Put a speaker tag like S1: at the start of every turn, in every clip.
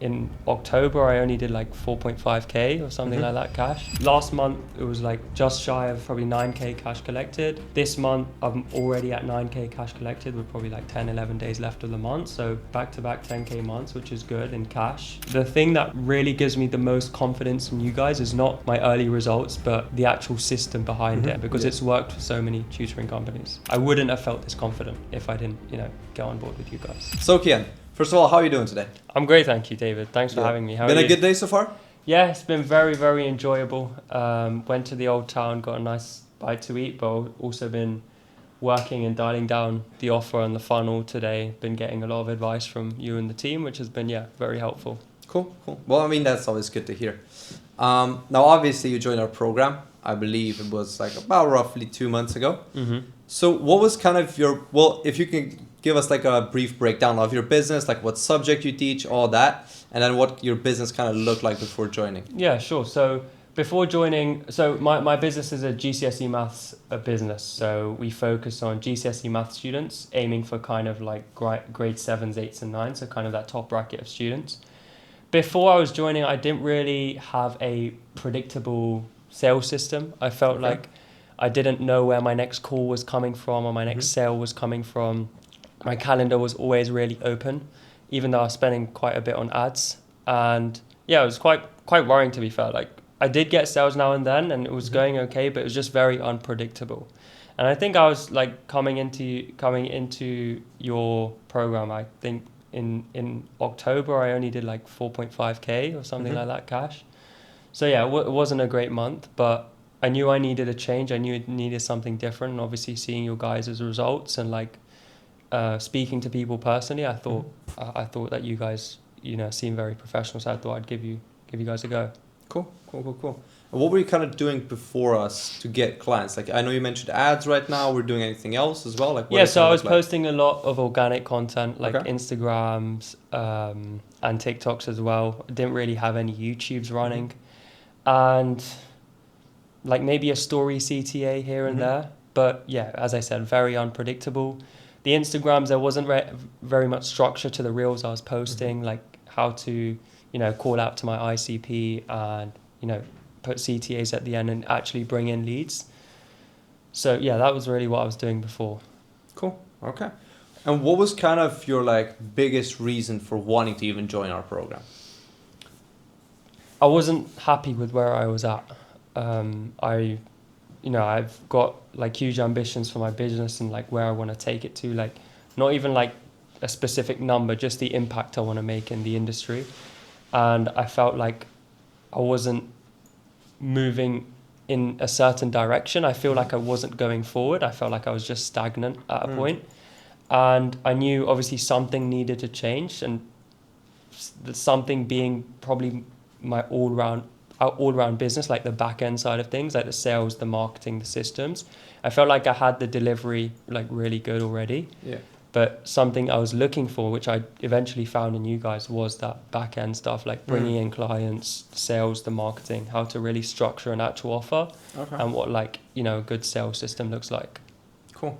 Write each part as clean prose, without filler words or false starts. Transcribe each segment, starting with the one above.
S1: In October, I only did like 4.5k or something like that cash. Last month, it was like just shy of probably 9k cash collected. This month, I'm already at 9k cash collected with probably like 10, 11 days left of the month. So back-to-back 10k months, which is good in cash. The thing that really gives me the most confidence in you guys is not my early results, but the actual system behind it, because it's worked for so many tutoring companies. I wouldn't have felt this confident if I didn't, get on board with you guys.
S2: So Kiaan, first of all, how are you doing today?
S1: I'm great, thank you, David. Thanks for having me. How
S2: Been
S1: are
S2: a
S1: you?
S2: good day so far?
S1: Yeah, it's been very, very enjoyable. Went to the old town, got a nice bite to eat, but also been working and dialing down the offer and the funnel today. Been getting a lot of advice from you and the team, which has been, very helpful.
S2: Cool. Well, I mean, that's always good to hear. Now, obviously, you joined our program. I believe it was like about roughly 2 months ago.
S1: Mm-hmm.
S2: So what was kind of if you can give us like a brief breakdown of your business, like what subject you teach, all that, and then what your business kind of looked like before joining.
S1: Yeah, sure. So before joining, my business is a GCSE maths business. So we focus on GCSE maths students, aiming for kind of like grade 7s, 8s and 9s, so kind of that top bracket of students. Before I was joining, I didn't really have a predictable sales system. I felt like I didn't know where my next call was coming from or my next sale was coming from. My calendar was always really open, even though I was spending quite a bit on ads. And yeah, it was quite worrying, to be fair. Like, I did get sales now and then and it was going okay, but it was just very unpredictable. And I think I was like coming into your program, I think in October, I only did like 4.5k or something like that cash. So yeah, it wasn't a great month, but I knew I needed a change. I knew it needed something different. And obviously seeing your guys' results and like speaking to people personally, I thought that you guys, seem very professional. So I thought I'd give you guys a go.
S2: Cool. And what were you kind of doing before us to get clients? Like, I know you mentioned ads right now. We're doing anything else as well? Like,
S1: So I was posting a lot of organic content, like Instagrams and TikToks as well. I didn't really have any YouTubes running. And like maybe a story CTA here and there. But yeah, as I said, very unpredictable. The Instagrams, there wasn't very much structure to the reels I was posting, like how to, call out to my ICP and, put CTAs at the end and actually bring in leads. So yeah, that was really what I was doing before.
S2: Cool. Okay. And what was kind of your like biggest reason for wanting to even join our program?
S1: I wasn't happy with where I was at. I've got like huge ambitions for my business and like where I want to take it to, like not even like a specific number, just the impact I want to make in the industry. And I felt like I wasn't moving in a certain direction. I feel like I wasn't going forward. I felt like I was just stagnant at a point. And I knew obviously something needed to change, and something being probably my all-round business, like the back end side of things, like the sales, the marketing, the systems. I felt like I had the delivery like really good already. Yeah. But something I was looking for, which I eventually found in you guys, was that back end stuff, like bringing in clients, sales, the marketing, how to really structure an actual offer, and what like, a good sales system looks like.
S2: Cool.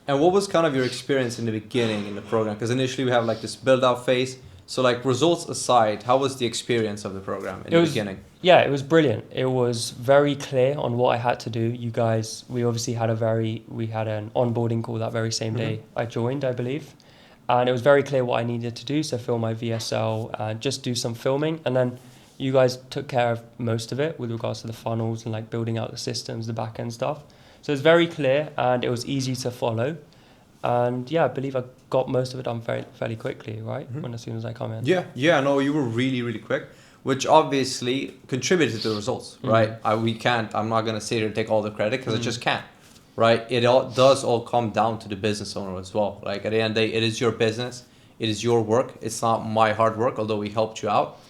S2: And what was kind of your experience in the beginning in the program? Because initially we have like this build out phase. So like results aside, how was the experience of the program in the beginning?
S1: Yeah, it was brilliant. It was very clear on what I had to do. You guys, we obviously had an onboarding call that very same day I joined, I believe. And it was very clear what I needed to do. So fill my VSL and just do some filming. And then you guys took care of most of it with regards to the funnels and like building out the systems, the back end stuff. So it's very clear and it was easy to follow. And yeah, I believe I got most of it done fairly quickly, right? As soon as I come in.
S2: Yeah, no, you were really, really quick, which obviously contributed to the results, right? I'm not going to sit here and take all the credit because I just can't, right? It does all come down to the business owner as well. Like at the end of the day, it is your business. It is your work. It's not my hard work, although we helped you out.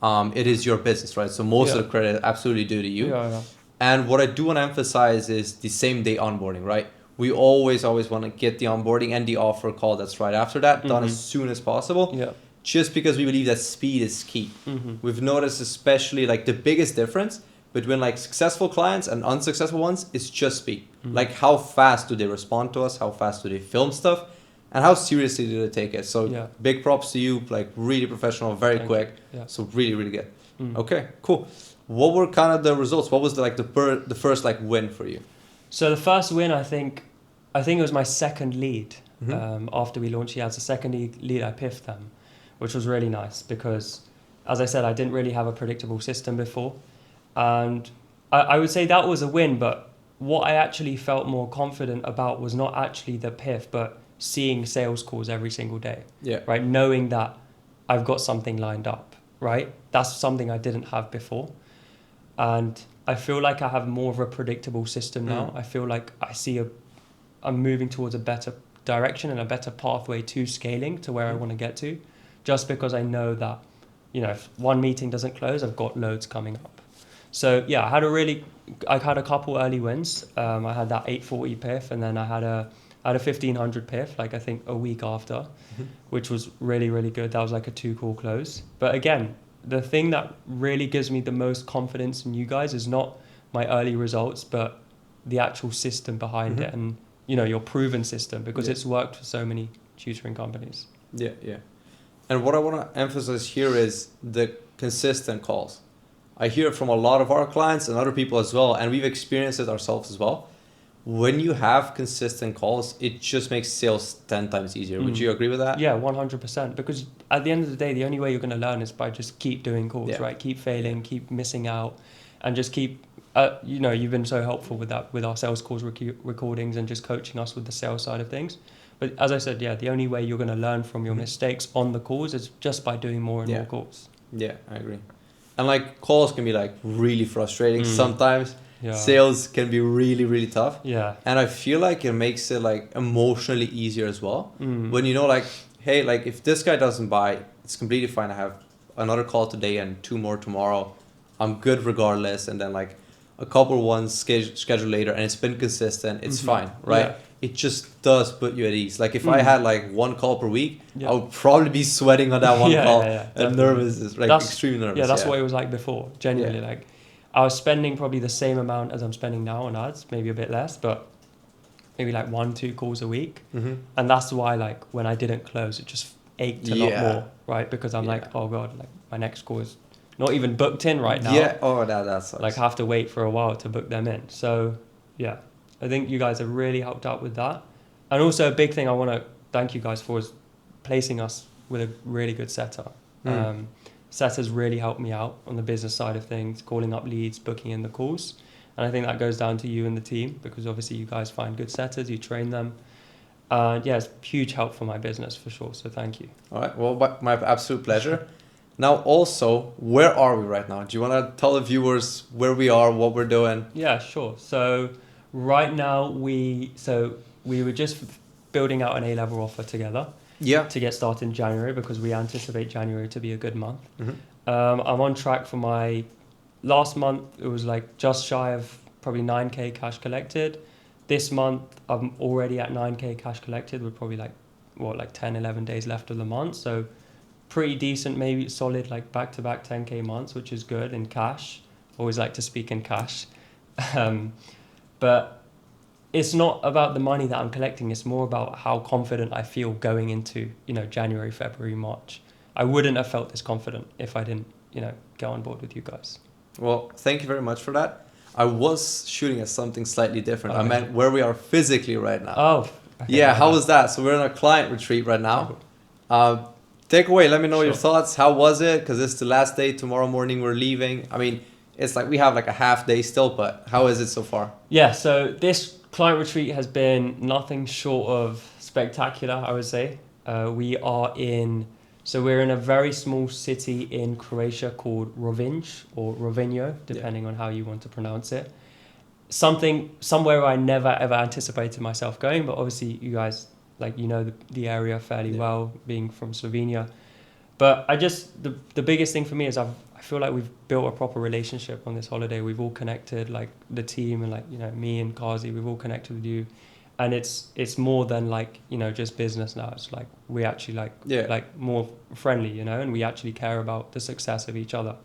S2: It is your business, right? So most of the credit absolutely due to you. Yeah. And what I do want to emphasize is the same day onboarding, right? We always want to get the onboarding and the offer call that's right after that done as soon as possible. Yeah. Just because we believe that speed is key. We've noticed especially like the biggest difference between like successful clients and unsuccessful ones is just speed. Like how fast do they respond to us? How fast do they film stuff? And how seriously did they take it? So
S1: Yeah.
S2: big props to you, like really professional, very
S1: Thank
S2: quick.
S1: you. Yeah.
S2: So really, really good.
S1: Mm.
S2: Okay, cool. What were kind of the results? What was the first like win for you?
S1: So the first win, I think it was my second lead.
S2: Mhm.
S1: After we launched Kiaan, the second lead, I piffed them, which was really nice because, as I said, I didn't really have a predictable system before, and I would say that was a win. But what I actually felt more confident about was not actually the piff, but seeing sales calls every single day.
S2: Yeah.
S1: Right, knowing that I've got something lined up. Right, that's something I didn't have before, and I feel like I have more of a predictable system now. I feel like I'm moving towards a better direction and a better pathway to scaling to where I want to get to, just because I know that, if one meeting doesn't close, I've got loads coming up. So yeah, I had a couple early wins. I had that 840 piff, and then I had a 1500 piff, like I think a week after, which was really, really good. That was like a 2-call close. But again, the thing that really gives me the most confidence in you guys is not my early results, but the actual system behind it, and your proven system, because it's worked for so many tutoring companies.
S2: Yeah, yeah. And what I want to emphasize here is the consistent calls. I hear it from a lot of our clients and other people as well, and we've experienced it ourselves as well. When you have consistent calls, it just makes sales 10 times easier. Would you agree with that?
S1: Yeah, 100%. Because at the end of the day, the only way you're going to learn is by just keep doing calls, right? Keep failing, keep missing out, and just keep, you've been so helpful with that, with our sales calls recordings and just coaching us with the sales side of things. But as I said, the only way you're going to learn from your mistakes on the calls is just by doing more and more calls.
S2: Yeah, I agree. And like calls can be like really frustrating sometimes.
S1: Yeah.
S2: Sales can be really, really tough.
S1: Yeah.
S2: And I feel like it makes it like emotionally easier as well. When you know like, hey, like if this guy doesn't buy, it's completely fine. I have another call today and 2 more tomorrow. I'm good regardless. And then like a couple ones scheduled later and it's been consistent. It's fine, right? Yeah. It just does put you at ease. Like if I had like 1 call per week, I would probably be sweating on that one call and nervous, like extremely nervous.
S1: Yeah, that's what it was like before. Genuinely, like I was spending probably the same amount as I'm spending now on ads, maybe a bit less, but maybe like 1-2 calls a week. And that's why like when I didn't close, it just ached a lot more, right? Because I'm like, oh God, like my next call is not even booked in right now.
S2: Yeah, oh, that sucks.
S1: Like I have to wait for a while to book them in. So yeah, I think you guys have really helped out with that. And also a big thing I want to thank you guys for is placing us with a really good setter. Setter's really helped me out on the business side of things, calling up leads, booking in the calls. And I think that goes down to you and the team, because obviously you guys find good setters, you train them. It's huge help for my business for sure. So thank you.
S2: All right. Well, my absolute pleasure. Now, also, where are we right now? Do you want to tell the viewers where we are, what we're doing?
S1: Yeah, sure. So right now we were just building out an A-level offer together.
S2: Yeah.
S1: To get started in January, because we anticipate January to be a good month. I'm on track for my last month. It was like just shy of probably 9k cash collected. This month I'm already at 9k cash collected with probably like 10-11 days left of the month. So pretty decent, maybe solid, like back-to-back 10k months, which is good in cash. Always like to speak in cash. But it's not about the money that I'm collecting. It's more about how confident I feel going into, January, February, March. I wouldn't have felt this confident if I didn't, get on board with you guys.
S2: Well, thank you very much for that. I was shooting at something slightly different. I meant where we are physically right now.
S1: Oh. Okay,
S2: yeah, how was that? So we're in a client retreat right now. Take away, let me know your thoughts. How was it? Because it's the last day. Tomorrow morning we're leaving. I mean, it's like we have like a half day still, but how is it so far?
S1: Yeah, so this client retreat has been nothing short of spectacular, I would say. We're in a very small city in Croatia called Rovinj or Rovinjo, depending on how you want to pronounce it. Somewhere I never ever anticipated myself going, but obviously you guys, the area fairly well, being from Slovenia. But the biggest thing for me is I feel like we've built a proper relationship on this holiday. We've all connected, like the team and me and Kazi, we've all connected with you. And it's more than just business now. It's like we actually more friendly, and we actually care about the success of each other.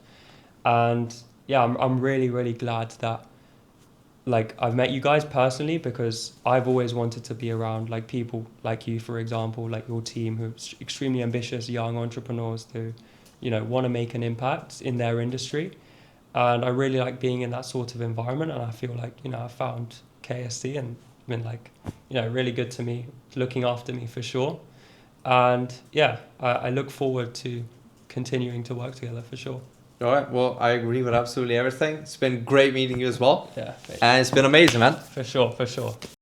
S1: And yeah, I'm really, really glad that like I've met you guys personally because I've always wanted to be around like people like you, for example, like your team who's extremely ambitious young entrepreneurs who, you know, want to make an impact in their industry. And I really like being in that sort of environment. And I feel like, you know, I found KSC and been like, you know, really good to me, looking after me for sure. And yeah, I look forward to continuing to work together for sure.
S2: All right. Well, I agree with absolutely everything. It's been great meeting you as well.
S1: Yeah,
S2: And it's been amazing, man.
S1: for sure, for sure.